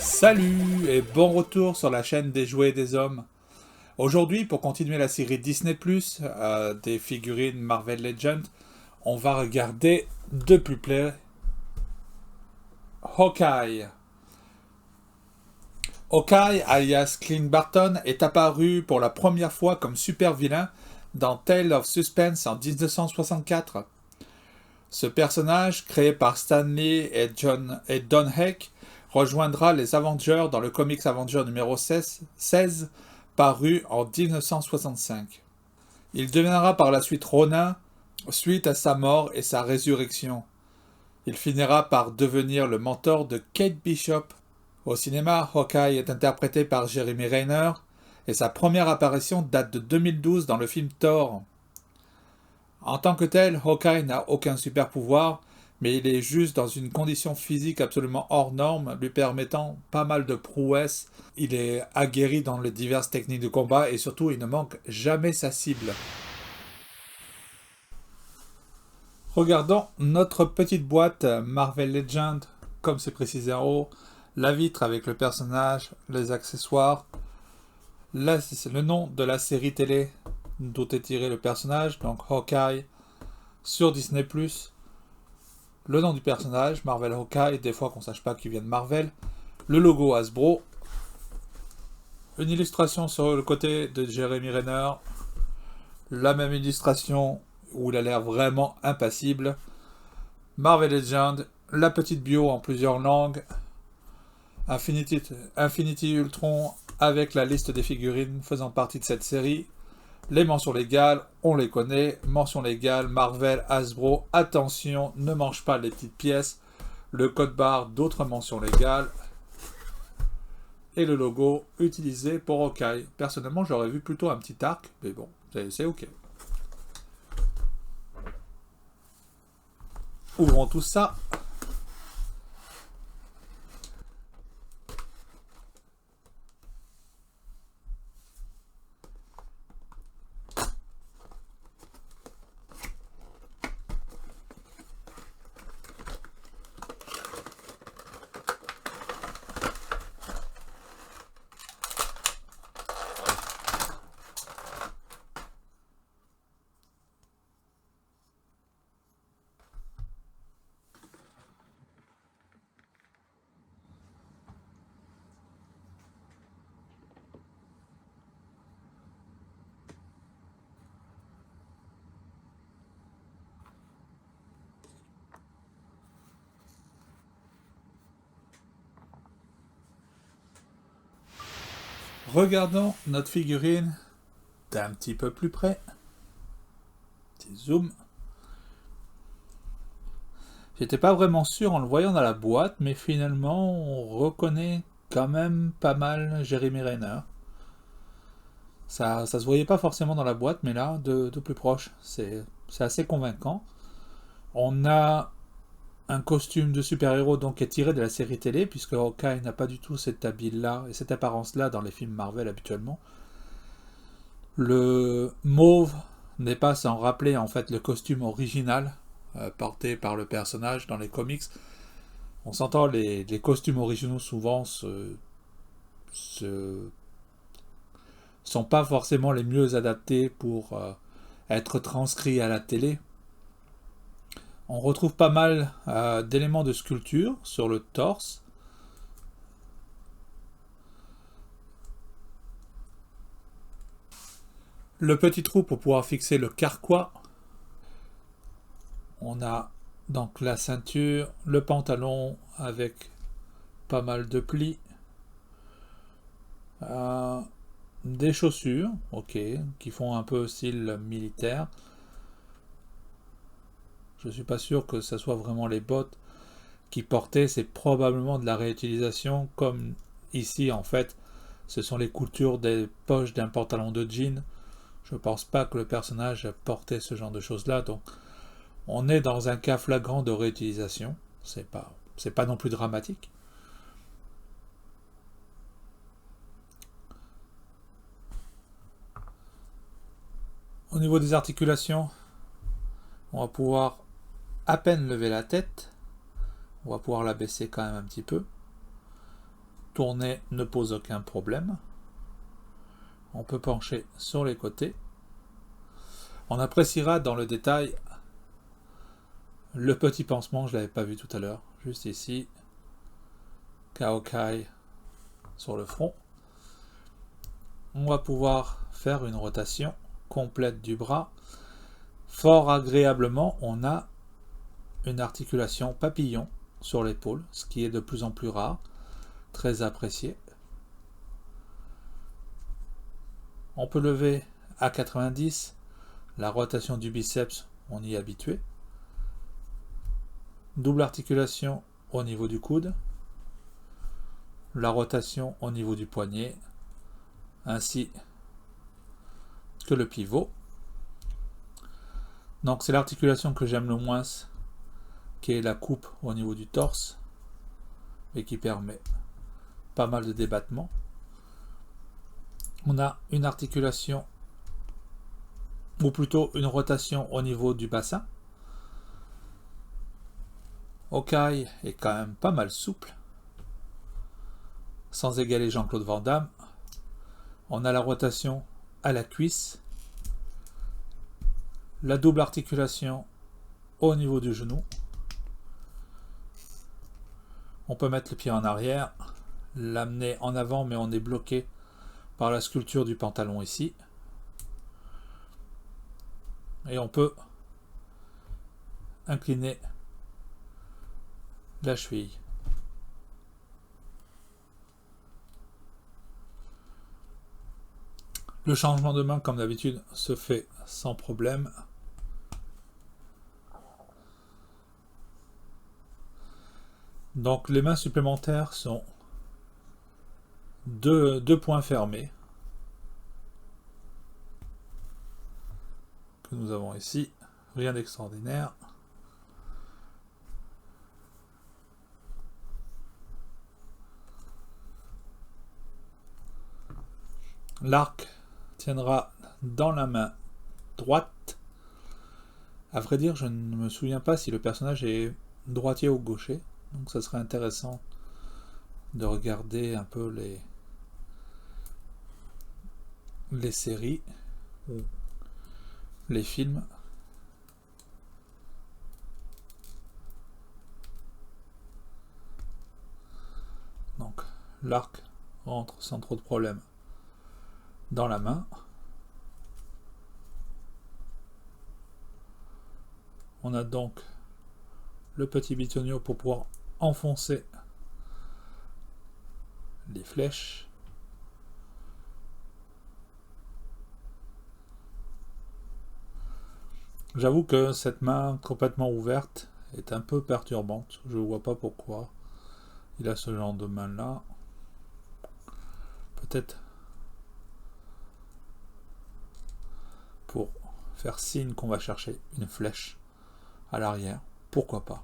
Salut et bon retour sur la chaîne des jouets et des hommes. Aujourd'hui, pour continuer la série Disney+, des figurines Marvel Legends, on va regarder de plus près Hawkeye. Hawkeye, alias Clint Barton, est apparu pour la première fois comme super vilain dans Tale of Suspense en 1964. Ce personnage, créé par Stan Lee et Don Heck, rejoindra les Avengers dans le comics Avengers numéro 16 paru en 1965. Il deviendra par la suite Ronin, suite à sa mort et sa résurrection. Il finira par devenir le mentor de Kate Bishop. Au cinéma, Hawkeye est interprété par Jeremy Renner et sa première apparition date de 2012 dans le film Thor. En tant que tel, Hawkeye n'a aucun super pouvoir, mais il est juste dans une condition physique absolument hors norme, lui permettant pas mal de prouesses. Il est aguerri dans les diverses techniques de combat et surtout il ne manque jamais sa cible. Regardons notre petite boîte Marvel Legends, comme c'est précisé en haut, la vitre avec le personnage, les accessoires. Là, c'est le nom de la série télé d'où est tiré le personnage, donc Hawkeye, sur Disney+. Le nom du personnage, Marvel Hawkeye, des fois qu'on ne sache pas qu'il vient de Marvel. Le logo Hasbro. Une illustration sur le côté de Jeremy Renner. La même illustration où il a l'air vraiment impassible. Marvel Legends, la petite bio en plusieurs langues. Infinity Ultron avec la liste des figurines faisant partie de cette série. Les mentions légales, on les connaît. Mentions légales, Marvel, Hasbro, attention, ne mange pas les petites pièces. Le code barre, d'autres mentions légales. Et le logo utilisé pour Hawkeye. Personnellement, j'aurais vu plutôt un petit arc, mais bon, c'est ok. Ouvrons tout ça. Regardons notre figurine d'un petit peu plus près. Petit zoom. J'étais pas vraiment sûr en le voyant dans la boîte, mais finalement on reconnaît quand même pas mal Jeremy Renner. Ça se voyait pas forcément dans la boîte, mais là, de plus proche, c'est assez convaincant. On a un costume de super-héros donc qui est tiré de la série télé, puisque Hawkeye n'a pas du tout cet habit-là et cette apparence-là dans les films Marvel habituellement. Le mauve n'est pas sans rappeler en fait le costume original porté par le personnage dans les comics. On s'entend, les costumes originaux souvent sont pas forcément les mieux adaptés pour être transcrits à la télé. On retrouve pas mal d'éléments de sculpture sur le torse. Le petit trou pour pouvoir fixer le carquois. On a donc la ceinture, le pantalon avec pas mal de plis. Des chaussures, ok, qui font un peu style militaire. Je suis pas sûr que ce soit vraiment les bottes qui portaient, c'est probablement de la réutilisation, comme ici en fait, ce sont les coutures des poches d'un pantalon de jean. Je pense pas que le personnage portait ce genre de choses-là, donc on est dans un cas flagrant de réutilisation. C'est pas non plus dramatique. Au niveau des articulations, on va pouvoir à peine lever la tête. On va pouvoir la baisser quand même un petit peu. tourner ne pose aucun problème. On peut pencher sur les côtés. On appréciera dans le détail le petit pansement, je ne l'avais pas vu tout à l'heure, juste ici. Kaokai sur le front. On va pouvoir faire une rotation complète du bras. Fort agréablement, on a une articulation papillon sur l'épaule, ce qui est de plus en plus rare, très apprécié. On peut lever à 90, la rotation du biceps, on y est habitué. Double articulation au niveau du coude, la rotation au niveau du poignet, ainsi que le pivot. Donc c'est l'articulation que j'aime le moins, qui est la coupe au niveau du torse, et qui permet pas mal de débattement. On a une articulation, ou plutôt une rotation au niveau du bassin. Okai est quand même pas mal souple, sans égaler Jean-Claude Van Damme. On a la rotation à la cuisse, la double articulation au niveau du genou. On peut mettre le pied en arrière, l'amener en avant, mais on est bloqué par la sculpture du pantalon ici. Et on peut incliner la cheville. Le changement de main, comme d'habitude, se fait sans problème. Donc les mains supplémentaires sont deux points fermés que nous avons ici. Rien d'extraordinaire. L'arc tiendra dans la main droite. À vrai dire, je ne me souviens pas si le personnage est droitier ou gaucher. Donc ça serait intéressant de regarder un peu les séries ou les films. Donc l'arc rentre sans trop de problème dans la main. On a donc le petit bitonio pour pouvoir enfoncer les flèches. J'avoue que cette main complètement ouverte est un peu perturbante. Je ne vois pas pourquoi il a ce genre de main là. Peut-être pour faire signe qu'on va chercher une flèche à l'arrière. Pourquoi pas?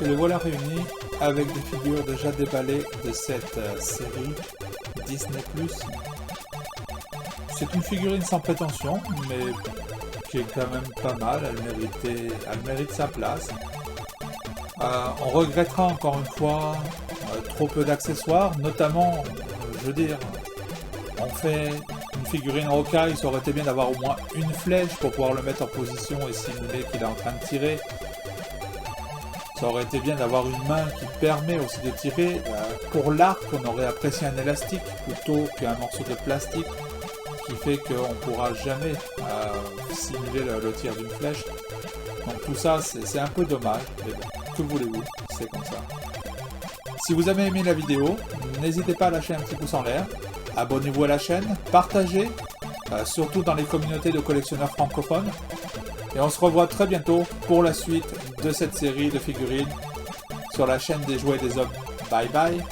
Et les voilà réunis avec des figures déjà déballées de cette série Disney+. C'est une figurine sans prétention, mais qui est quand même pas mal, elle mérite sa place. On regrettera encore une fois trop peu d'accessoires, notamment, je veux dire, on fait une figurine rocaille, ça aurait été bien d'avoir au moins une flèche pour pouvoir le mettre en position et simuler qu'il est en train de tirer. Ça aurait été bien d'avoir une main qui permet aussi de tirer. Pour l'arc, on aurait apprécié un élastique plutôt qu'un morceau de plastique qui fait qu'on ne pourra jamais simuler le tir d'une flèche. Donc tout ça, c'est un peu dommage, mais bon, que voulez-vous, c'est comme ça. Si vous avez aimé la vidéo, n'hésitez pas à lâcher un petit pouce en l'air, abonnez-vous à la chaîne, partagez, surtout dans les communautés de collectionneurs francophones, et on se revoit très bientôt pour la suite de cette série de figurines sur la chaîne des jouets des hommes. Bye bye.